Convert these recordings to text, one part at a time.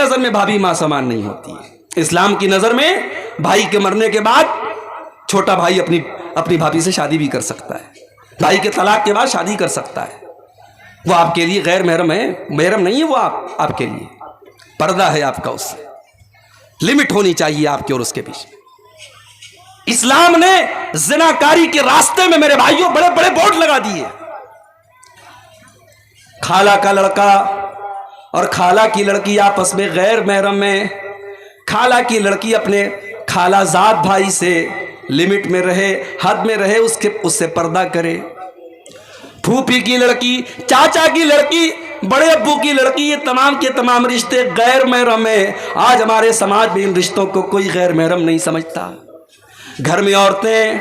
नजर में भाभी मां समान नहीं होती है। इस्लाम की नजर में भाई के मरने के बाद छोटा भाई अपनी भाभी से शादी भी कर सकता है, भाई के तलाक के बाद शादी कर सकता है। वो आपके लिए गैर महरम है, महरम नहीं है वो आपके लिए, पर्दा है आपका, उससे लिमिट होनी चाहिए आपके और उसके बीच में। इस्लाम ने ज़िनाकारी के रास्ते में मेरे भाइयों बड़े बड़े बोर्ड लगा दिए। खाला का लड़का और खाला की लड़की आपस में गैर महरम में, खाला की लड़की अपने खालाजाद भाई से लिमिट में रहे, हद में रहे, उससे पर्दा करे। फूफी की लड़की, चाचा की लड़की, बड़े अब्बू की लड़की, ये तमाम के तमाम रिश्ते गैर महरम है। आज हमारे समाज में इन रिश्तों को कोई गैर महरम नहीं समझता। घर में औरतें,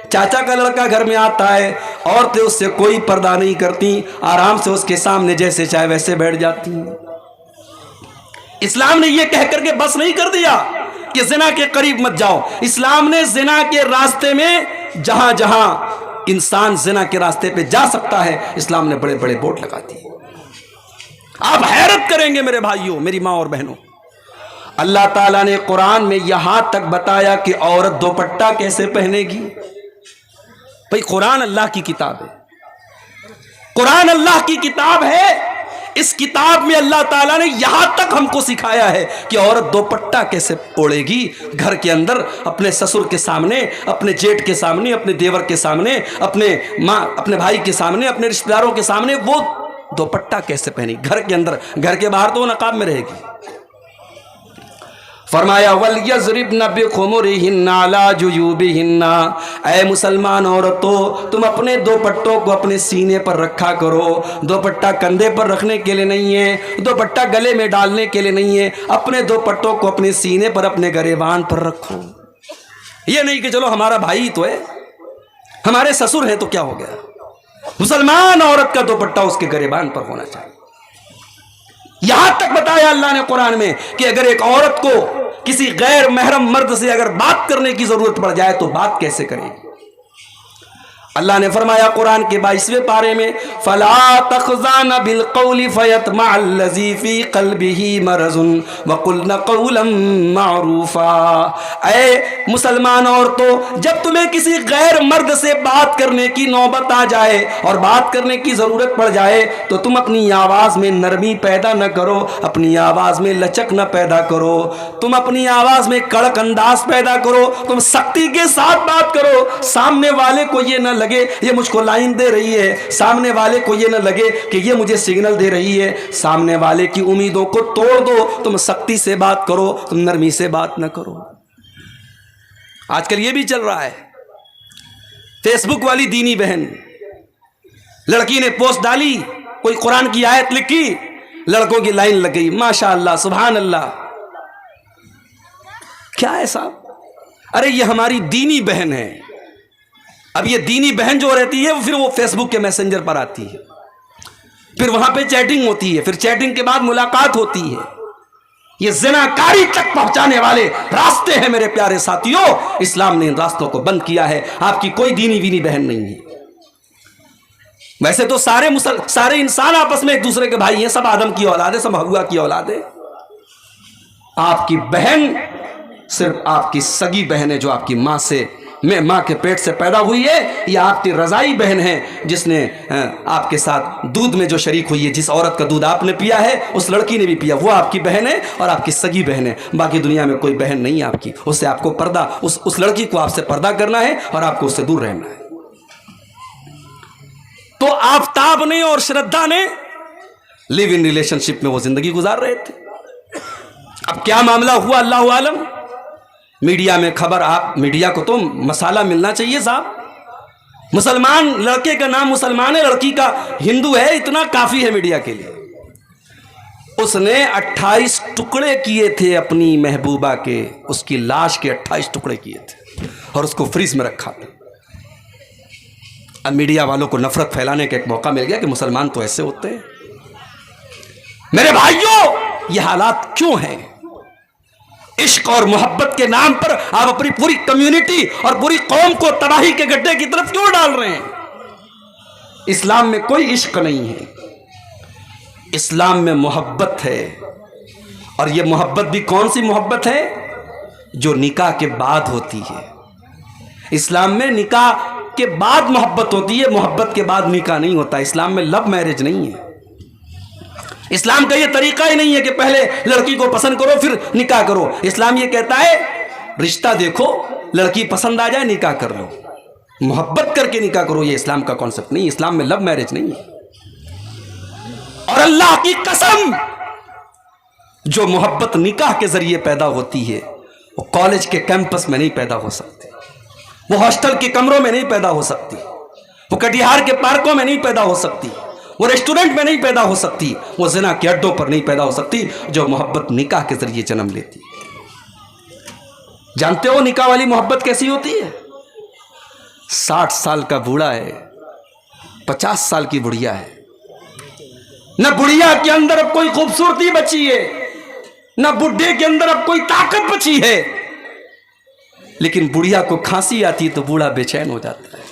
चाचा का लड़का घर में आता है, औरतें उससे कोई पर्दा नहीं करती, आराम से उसके सामने जैसे चाहे वैसे बैठ जाती हैं। इस्लाम ने यह कह करके बस नहीं कर दिया कि जिना के करीब मत जाओ। इस्लाम ने जिना के रास्ते में जहां जहां इंसान जिना के रास्ते पे जा सकता है, इस्लाम ने बड़े बड़े बोर्ड लगा दिए। आप हैरत करेंगे मेरे भाइयों, मेरी मां और बहनों, अल्लाह ताला ने कुरान में यहां तक बताया कि औरत दुपट्टा कैसे पहनेगी। भाई कुरान अल्लाह की किताब है, कुरान अल्लाह की किताब है। इस किताब में अल्लाह ताला ने यहां तक हमको सिखाया है कि औरत दुपट्टा कैसे ओढ़ेगी घर के अंदर, अपने ससुर के सामने, अपने जेठ के सामने, अपने देवर के सामने, अपने भाई के सामने, अपने रिश्तेदारों के सामने वो दुपट्टा कैसे पहनी घर के अंदर। घर के बाहर तो वो नकाब में रहेगी। फरमाया वलयज़रिबन बिखुमुरिहिन्ना अला जुयूबिहिन्ना, ऐ मुसलमान औरतों, तुम अपने दुपट्टों को अपने सीने पर रखा करो। दुपट्टा कंधे पर रखने के लिए नहीं है, दुपट्टा गले में डालने के लिए नहीं है। अपने दुपट्टों को अपने सीने पर, अपने गरेबान पर रखो। ये नहीं कि चलो हमारा भाई तो है, हमारे ससुर है तो क्या हो गया। मुसलमान औरत का दुपट्टा उसके गरेबान पर होना चाहिए। यहां तक बताया अल्लाह ने कुरान में कि अगर एक औरत को किसी गैर महरम मर्द से अगर बात करने की जरूरत पड़ जाए तो बात कैसे करेगी। अल्लाह ने फरमाया कुरान के 22वें पारे में, फला तखज़ान बिल क़ौलि फ़यतमअल्लज़ी फ़ी क़ल्बिही मरज़ुन वक़ुल्न क़ौलन मअरूफ़ा। ऐ मुसलमान औरतों, जब तुम्हें किसी गैर मर्द से बात करने की नौबत आ जाए और बात करने की ज़रूरत पड़ जाए तो तुम अपनी आवाज़ में नरमी पैदा न करो, अपनी आवाज़ में लचक न पैदा करो, तुम अपनी आवाज़ में कड़क अंदाज पैदा करो, तुम सख्ती के साथ बात करो। सामने वाले को ये न लगे ये मुझको लाइन दे रही है, सामने वाले को ये न लगे कि ये मुझे सिग्नल दे रही है। सामने वाले की उम्मीदों को तोड़ दो, तुम सख्ती से बात करो, तुम नरमी से बात न करो। आजकल ये भी चल रहा है, फेसबुक वाली दीनी बहन, लड़की ने पोस्ट डाली, कोई कुरान की आयत लिखी, लड़कों की लाइन लग गई, माशाअल्लाह सुभान अल्लाह। क्या है साहब, अरे ये हमारी दीनी बहन है। अब ये दीनी बहन जो रहती है फिर वो फेसबुक के मैसेंजर पर आती है, फिर वहां पे चैटिंग होती है, फिर चैटिंग के बाद मुलाकात होती है। ये ज़िनाकारी तक पहुंचाने वाले रास्ते हैं मेरे प्यारे साथियों। इस्लाम ने इन रास्तों को बंद किया है। आपकी कोई दीनी वीनी बहन नहीं है। वैसे तो सारे इंसान आपस में एक दूसरे के भाई हैं, सब आदम की औलाद है, सब हव्वा की औलाद है। आपकी बहन सिर्फ आपकी सगी बहन है जो आपकी माँ के पेट से पैदा हुई है, या आपकी रजाई बहन है जिसने आपके साथ दूध में जो शरीक हुई है। जिस औरत का दूध आपने पिया है उस लड़की ने भी पिया, वो आपकी बहन है और आपकी सगी बहन है। बाकी दुनिया में कोई बहन नहीं है आपकी। उससे आपको पर्दा, उस लड़की को आपसे पर्दा करना है और आपको उससे दूर रहना है। तो आफताब ने और श्रद्धा ने लिव इन रिलेशनशिप में वो जिंदगी गुजार रहे थे। अब क्या मामला हुआ अल्लाह आलम। मीडिया में खबर, आप मीडिया को तो मसाला मिलना चाहिए साहब। मुसलमान लड़के का नाम मुसलमान है, लड़की का हिंदू है, इतना काफी है मीडिया के लिए। उसने 28 टुकड़े किए थे अपनी महबूबा के, उसकी लाश के 28 टुकड़े किए थे और उसको फ्रीज में रखा था। अब मीडिया वालों को नफरत फैलाने का एक मौका मिल गया कि मुसलमान तो ऐसे होते हैं। मेरे भाइयों, ये हालात क्यों हैं? इश्क और मोहब्बत के नाम पर आप अपनी पूरी कम्युनिटी और पूरी कौम को तबाही के गड्ढे की तरफ क्यों डाल रहे हैं? इस्लाम में कोई इश्क नहीं है, इस्लाम में मोहब्बत है। और ये मोहब्बत भी कौन सी मोहब्बत है? जो निकाह के बाद होती है। इस्लाम में निकाह के बाद मोहब्बत होती है, मोहब्बत के बाद निकाह नहीं होता। इस्लाम में लव मैरिज नहीं है। इस्लाम का ये तरीका ही नहीं है कि पहले लड़की को पसंद करो फिर निकाह करो। इस्लाम ये कहता है रिश्ता देखो, लड़की पसंद आ जाए निकाह कर लो, मोहब्बत करके निकाह करो। ये इस्लाम का कॉन्सेप्ट नहीं, इस्लाम में लव मैरिज नहीं है। और अल्लाह की कसम, जो मोहब्बत निकाह के जरिए पैदा होती है वो कॉलेज के कैंपस में नहीं पैदा हो सकती, वो हॉस्टल के कमरों में नहीं पैदा हो सकती, वो कटिहार के पार्कों में नहीं पैदा हो सकती, वो रेस्टोरेंट में नहीं पैदा हो सकती, वो ज़िना के अड्डों पर नहीं पैदा हो सकती। जो मोहब्बत निकाह के जरिए जन्म लेती है। जानते हो निकाह वाली मोहब्बत कैसी होती है? 60 साल का बूढ़ा है, 50 साल की बुढ़िया है, न बुढ़िया के अंदर अब कोई खूबसूरती बची है, न बुढ़े के अंदर अब कोई ताकत बची है, लेकिन बुढ़िया को खांसी आती तो बूढ़ा बेचैन हो जाता है,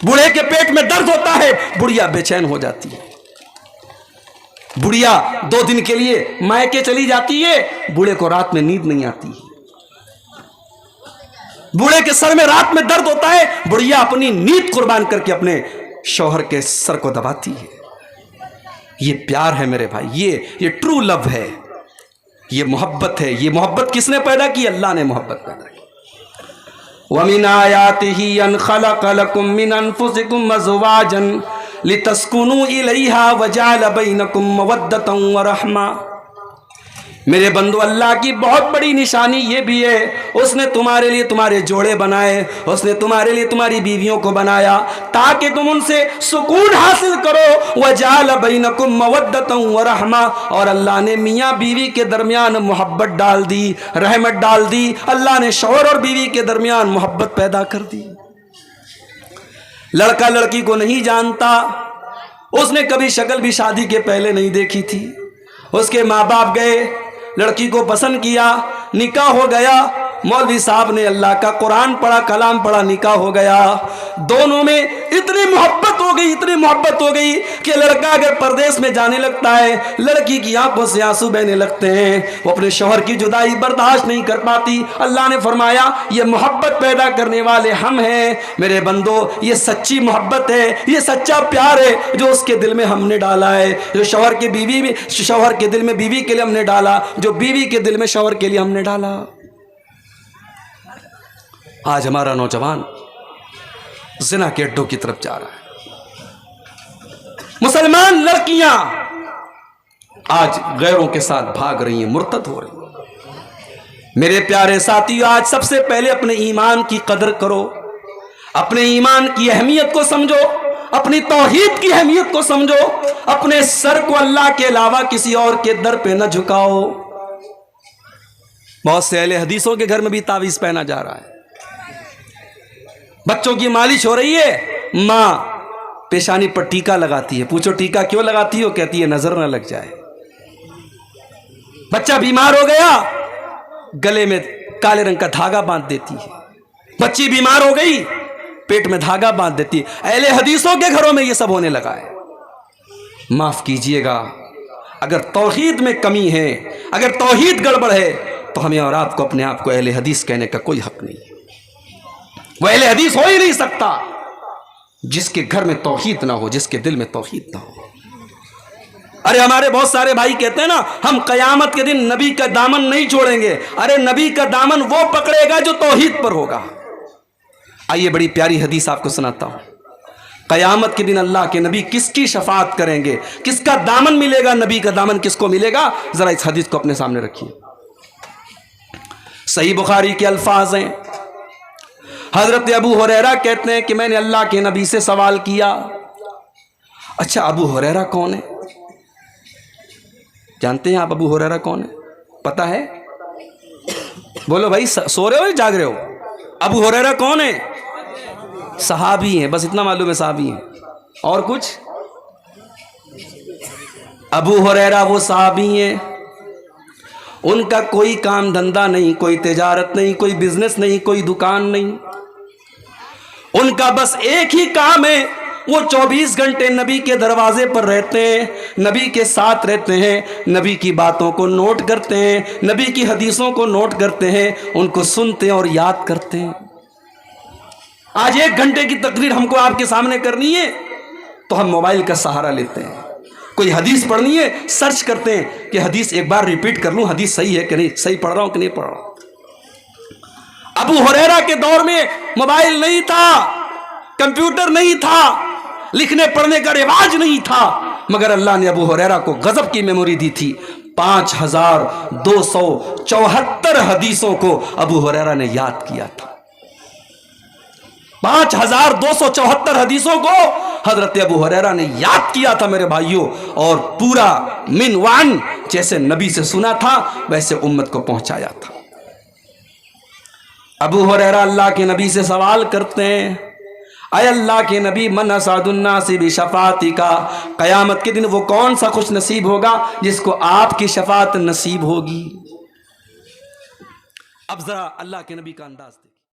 बूढ़े के पेट में दर्द होता है, बुढ़िया बेचैन हो जाती है। बुढ़िया 2 दिन के लिए मायके चली जाती है, बूढ़े को रात में नींद नहीं आती है, बूढ़े के सर में रात में दर्द होता है, बुढ़िया अपनी नींद कुर्बान करके अपने शौहर के सर को दबाती है। ये प्यार है मेरे भाई, ये ट्रू लव है, ये मोहब्बत है। ये मोहब्बत किसने पैदा की? अल्लाह ने मोहब्बत पैदा की। वमिन आयातिही अन खलक़ लकुम मिन अनफुसिकुम अज़वाजन लितस्कुनू इलैहा वजअल बैनकुम मवद्दतन व रहमा। मेरे बंदो, अल्लाह की बहुत बड़ी निशानी ये भी है, उसने तुम्हारे लिए तुम्हारे जोड़े बनाए, उसने तुम्हारे लिए तुम्हारी बीवियों को बनाया ताकि तुम उनसे सुकून हासिल करो। वजाल बैनकुम मवद्दतन व रहमा, और अल्लाह ने मियाँ बीवी के दरमियान मोहब्बत डाल दी, रहमत डाल दी। अल्लाह ने शौहर और बीवी के दरमियान मोहब्बत पैदा कर दी। लड़का लड़की को नहीं जानता, उसने कभी शक्ल भी शादी के पहले नहीं देखी थी। उसके माँ बाप गए, लड़की को पसंद किया, निकाह हो गया। मौलवी साहब ने अल्लाह का कुरान पढ़ा, कलाम पढ़ा, निकाह हो गया। दोनों में इतनी मोहब्बत हो गई, इतनी मोहब्बत हो गई कि लड़का अगर परदेश में जाने लगता है, लड़की की आंखों से आंसू बहने लगते हैं, वो अपने शौहर की जुदाई बर्दाश्त नहीं कर पाती। अल्लाह ने फरमाया ये मोहब्बत पैदा करने वाले हम हैं। मेरे बंदो, ये सच्ची मोहब्बत है, ये सच्चा प्यार है जो उसके दिल में हमने डाला है, जो शौहर के दिल में बीवी के लिए हमने डाला, जो बीवी के दिल में शौहर के लिए हमने डाला। आज हमारा नौजवान ज़िना के अड्डों की तरफ जा रहा है। मुसलमान लड़कियां आज गैरों के साथ भाग रही हैं, मुर्तद हो रही हैं। मेरे प्यारे साथियों, आज सबसे पहले अपने ईमान की कदर करो, अपने ईमान की अहमियत को समझो, अपनी तौहीद की अहमियत को समझो, अपने सर को अल्लाह के अलावा किसी और के दर पे न झुकाओ। बहुत से अहले हदीसों के घर में भी तावीज़ पहना जा रहा है, बच्चों की मालिश हो रही है, माँ पेशानी पर टीका लगाती है। पूछो टीका क्यों लगाती हो? कहती है नजर ना लग जाए। बच्चा बीमार हो गया, गले में काले रंग का धागा बांध देती है। बच्ची बीमार हो गई, पेट में धागा बांध देती है। अहले हदीसों के घरों में यह सब होने लगा है। माफ कीजिएगा, अगर तौहीद में कमी है, अगर तौहीद गड़बड़ है, तो हमें और आपको अपने आप को अहले हदीस कहने का कोई हक नहीं है। वह अहले हदीस हो ही नहीं सकता जिसके घर में तौहीद ना हो, जिसके दिल में तौहीद ना हो। अरे हमारे बहुत सारे भाई कहते हैं ना, हम कयामत के दिन नबी का दामन नहीं छोड़ेंगे। अरे नबी का दामन वो पकड़ेगा जो तौहीद पर होगा। आइए बड़ी प्यारी हदीस आपको सुनाता हूं। कयामत के दिन अल्लाह के नबी किसकी शफाअत करेंगे, किसका दामन मिलेगा, नबी का दामन किसको मिलेगा? जरा इस हदीस को अपने सामने रखिए। सही बुखारी के अल्फाज हैं। हजरत अबू हुरैरा कहते हैं कि मैंने अल्लाह के नबी से सवाल किया। अच्छा, अबू हुरैरा कौन है? जानते हैं आप अबू हुरैरा कौन है? पता है? बोलो भाई, सो रहे हो या जाग रहे हो? अबू हुरैरा कौन है? सहाबी हैं, बस इतना मालूम है, सहाबी हैं। और कुछ? अबू हुरैरा वो सहाबी हैं, उनका कोई काम धंधा नहीं, कोई तिजारत नहीं, कोई बिजनेस नहीं, कोई दुकान नहीं। उनका बस एक ही काम है, वो 24 घंटे नबी के दरवाजे पर रहते हैं, नबी के साथ रहते हैं, नबी की बातों को नोट करते हैं, नबी की हदीसों को नोट करते हैं, उनको सुनते हैं और याद करते हैं। आज 1 घंटे की तकरीर हमको आपके सामने करनी है तो हम मोबाइल का सहारा लेते हैं। कोई हदीस पढ़नी है, सर्च करते हैं कि हदीस एक बार रिपीट कर लूं, हदीस सही है कि नहीं, सही पढ़ रहा हूं कि नहीं पढ़ रहा हूं। अबू हुरैरा के दौर में मोबाइल नहीं था, कंप्यूटर नहीं था, लिखने पढ़ने का रिवाज नहीं था, मगर अल्लाह ने अबू हुरैरा को गजब की मेमोरी दी थी। 5274 हदीसों को अबू हुरैरा ने याद किया था। 5274 हदीसों को हजरत अबू हुरैरा ने याद किया था मेरे भाइयों, और पूरा मिनवान जैसे नबी से सुना था वैसे उम्मत को पहुंचाया था। अबू हुरैरा अल्लाह के नबी से सवाल करते हैं, अय अल्लाह के नबी, मन असादुन्नासी बिशफाती का, क़यामत के दिन वो कौन सा खुश नसीब होगा जिसको आपकी शफात नसीब होगी। अब जरा अल्लाह के नबी का अंदाज देखिए।